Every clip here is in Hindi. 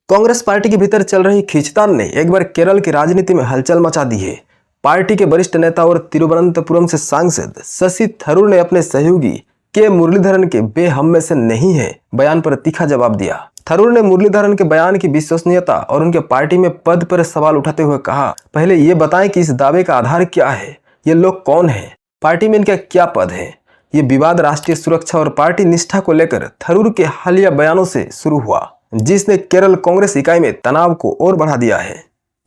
कांग्रेस पार्टी के भीतर चल रही खींचतान ने एक बार केरल की राजनीति में हलचल मचा दी है। पार्टी के वरिष्ठ नेता और तिरुवनंतपुरम से सांसद शशि थरूर ने अपने सहयोगी के मुरलीधरन के बे हम में से नहीं है बयान पर तीखा जवाब दिया। थरूर ने मुरलीधरन के बयान की विश्वसनीयता और उनके पार्टी में पद पर सवाल उठाते हुए कहा, पहले ये बताएं कि इस दावे का आधार क्या है, ये लोग कौन हैं, पार्टी में इनका क्या पद है। ये विवाद राष्ट्रीय सुरक्षा और पार्टी निष्ठा को लेकर थरूर के हालिया बयानों से शुरू हुआ, जिसने केरल कांग्रेस इकाई में तनाव को और बढ़ा दिया है।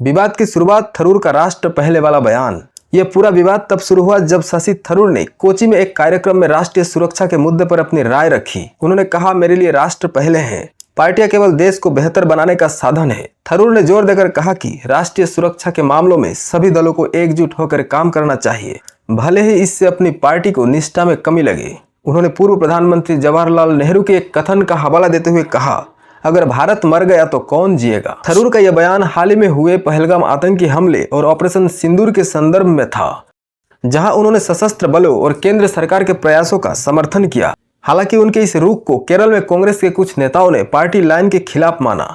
विवाद की शुरुआत थरूर का राष्ट्र पहले वाला बयान। यह पूरा विवाद तब शुरू हुआ जब शशि थरूर ने कोची में एक कार्यक्रम में राष्ट्रीय सुरक्षा के मुद्दे पर अपनी राय रखी। उन्होंने कहा, मेरे लिए राष्ट्र पहले है, पार्टियां केवल देश को बेहतर बनाने का साधन है। थरूर ने जोर देकर कहा कि राष्ट्रीय सुरक्षा के मामलों में सभी दलों को एकजुट होकर काम करना चाहिए, भले ही इससे अपनी पार्टी को निष्ठा में कमी लगे। उन्होंने पूर्व प्रधानमंत्री जवाहरलाल नेहरू के एक कथन का हवाला देते हुए कहा, अगर भारत मर गया तो कौन जिएगा। थरूर का यह बयान हाल ही में हुए पहलगाम आतंकी हमले और ऑपरेशन सिंदूर के संदर्भ में था, जहां उन्होंने सशस्त्र बलों और केंद्र सरकार के प्रयासों का समर्थन किया। हालांकि उनके इस रुख को केरल में कांग्रेस के कुछ नेताओं ने पार्टी लाइन के खिलाफ माना।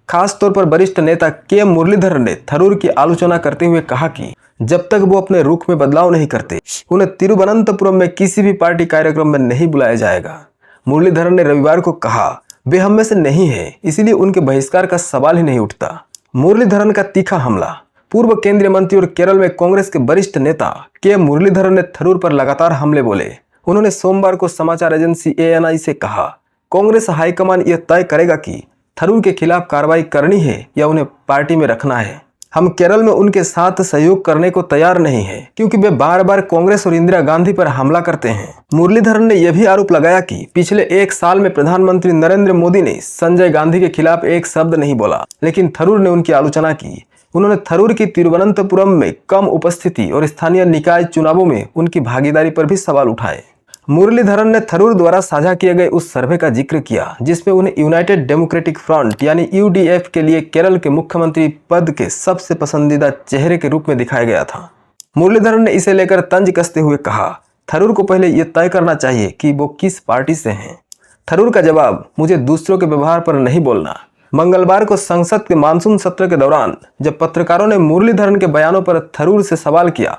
खास तौर पर वरिष्ठ नेता के मुरलीधरन ने थरूर की आलोचना करते हुए कहा कि जब तक वो अपने रुख में बदलाव नहीं करते, उन्हें तिरुवनंतपुरम में किसी भी पार्टी कार्यक्रम में नहीं बुलाया जाएगा। मुरलीधरन ने रविवार को कहा, वे हम में से नहीं है, इसीलिए उनके बहिष्कार का सवाल ही नहीं उठता। मुरलीधरन का तीखा हमला। पूर्व केंद्रीय मंत्री और केरल में कांग्रेस के वरिष्ठ नेता के मुरलीधरन ने थरूर पर लगातार हमले बोले। उन्होंने सोमवार को समाचार एजेंसी ANI से कहा, कांग्रेस हाईकमान यह तय करेगा कि थरूर के खिलाफ कार्रवाई करनी है या उन्हें पार्टी में रखना है। हम केरल में उनके साथ सहयोग करने को तैयार नहीं है, क्योंकि वे बार बार कांग्रेस और इंदिरा गांधी पर हमला करते हैं। मुरलीधरन ने यह भी आरोप लगाया कि पिछले एक साल में प्रधानमंत्री नरेंद्र मोदी ने संजय गांधी के खिलाफ एक शब्द नहीं बोला, लेकिन थरूर ने उनकी आलोचना की। उन्होंने थरूर की तिरुवनंतपुरम में कम उपस्थिति और स्थानीय निकाय चुनावों में उनकी भागीदारी पर भी सवाल उठाए। मुरलीधरन ने थरूर द्वारा साझा किए गए उस सर्वे का जिक्र किया जिसमें उन्हें यूनाइटेड डेमोक्रेटिक फ्रंट यानी UDF के लिए केरल के मुख्यमंत्री पद के सबसे पसंदीदा चेहरे के रूप में दिखाया गया था। मुरलीधरन ने इसे लेकर तंज कसते हुए कहा, थरूर को पहले यह तय करना चाहिए कि वो किस पार्टी से हैं। थरूर का जवाब, मुझे दूसरों के व्यवहार पर नहीं बोलना। मंगलवार को संसद के मानसून सत्र के दौरान जब पत्रकारों ने मुरलीधरन के बयानों पर थरूर से सवाल किया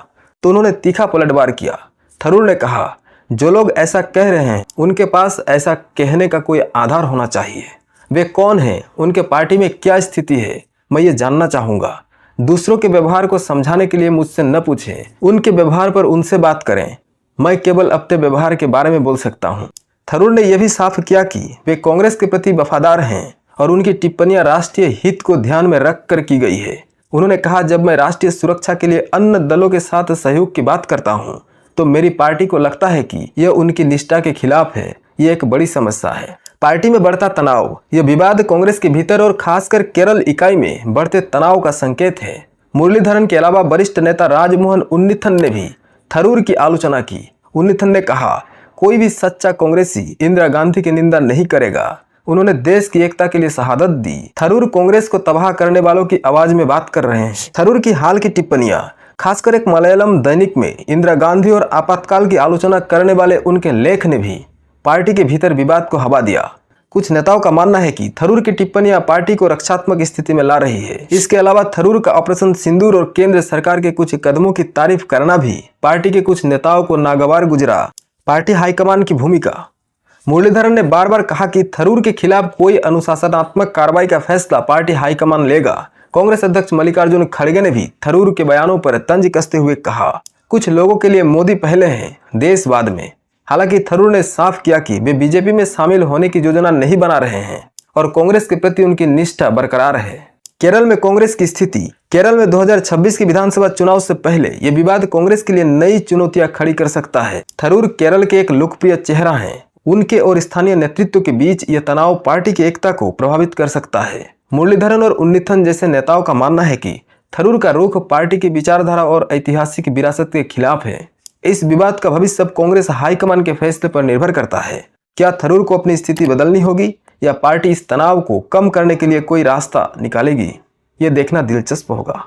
तो उन्होंने तीखा पलटवार किया। थरूर ने कहा, जो लोग ऐसा कह रहे हैं उनके पास ऐसा कहने का कोई आधार होना चाहिए। वे कौन हैं, उनके पार्टी में क्या स्थिति है, मैं ये जानना चाहूँगा। दूसरों के व्यवहार को समझाने के लिए मुझसे न पूछें, उनके व्यवहार पर उनसे बात करें। मैं केवल अपने व्यवहार के बारे में बोल सकता हूँ। थरूर ने यह भी साफ किया कि वे कांग्रेस के प्रति वफादार हैं और उनकी टिप्पणियां राष्ट्रीय हित को ध्यान में रख कर की गई है। उन्होंने कहा, जब मैं राष्ट्रीय सुरक्षा के लिए अन्य दलों के साथ सहयोग की बात करता हूँ तो मेरी पार्टी को लगता है कि यह उनकी निष्ठा के खिलाफ है। यह एक बड़ी समस्या है। पार्टी में बढ़ता तनाव। यह विवाद कांग्रेस के भीतर और खासकर केरल इकाई में बढ़ते तनाव का संकेत है। मुरलीधरन के अलावा वरिष्ठ नेता राजमोहन उन्नीथन ने भी थरूर की आलोचना की। उन्नीथन ने कहा, कोई भी सच्चा कांग्रेसी इंदिरा गांधी की निंदा नहीं करेगा। उन्होंने देश की एकता के लिए शहादत दी। थरूर कांग्रेस को तबाह करने वालों की आवाज में बात कर रहे हैं। थरूर की हाल की टिप्पणियां, खासकर एक मलयालम दैनिक में इंदिरा गांधी और आपातकाल की आलोचना करने वाले उनके लेख ने भी पार्टी के भीतर विवाद को हवा दिया। कुछ नेताओं का मानना है कि थरूर की टिप्पणियां पार्टी को रक्षात्मक स्थिति में ला रही है। इसके अलावा थरूर का ऑपरेशन सिंदूर और केंद्र सरकार के कुछ कदमों की तारीफ करना भी पार्टी के कुछ नेताओं को नागवार गुजरा। पार्टी हाईकमान की भूमिका। मुरलीधरन ने बार बार कहा कि थरूर के खिलाफ कोई अनुशासनात्मक कार्रवाई का फैसला पार्टी हाईकमान लेगा। कांग्रेस अध्यक्ष मल्लिकार्जुन खड़गे ने भी थरूर के बयानों पर तंज कसते हुए कहा, कुछ लोगों के लिए मोदी पहले हैं, देश बाद में। हालांकि थरूर ने साफ किया कि वे बीजेपी में शामिल होने की योजना नहीं बना रहे हैं और कांग्रेस के प्रति उनकी निष्ठा बरकरार है। केरल में कांग्रेस की स्थिति। केरल में 2026 की विधानसभा चुनाव से पहले ये विवाद कांग्रेस के लिए नई चुनौतियां खड़ी कर सकता है। थरूर केरल के एक लोकप्रिय चेहरा हैं। उनके और स्थानीय नेतृत्व के बीच यह तनाव पार्टी की एकता को प्रभावित कर सकता है। मुरलीधरन और उन्नीथन जैसे नेताओं का मानना है कि थरूर का रुख पार्टी की विचारधारा और ऐतिहासिक विरासत के खिलाफ है। इस विवाद का भविष्य अब कांग्रेस हाईकमान के फैसले पर निर्भर करता है। क्या थरूर को अपनी स्थिति बदलनी होगी या पार्टी इस तनाव को कम करने के लिए कोई रास्ता निकालेगी? ये देखना दिलचस्प होगा।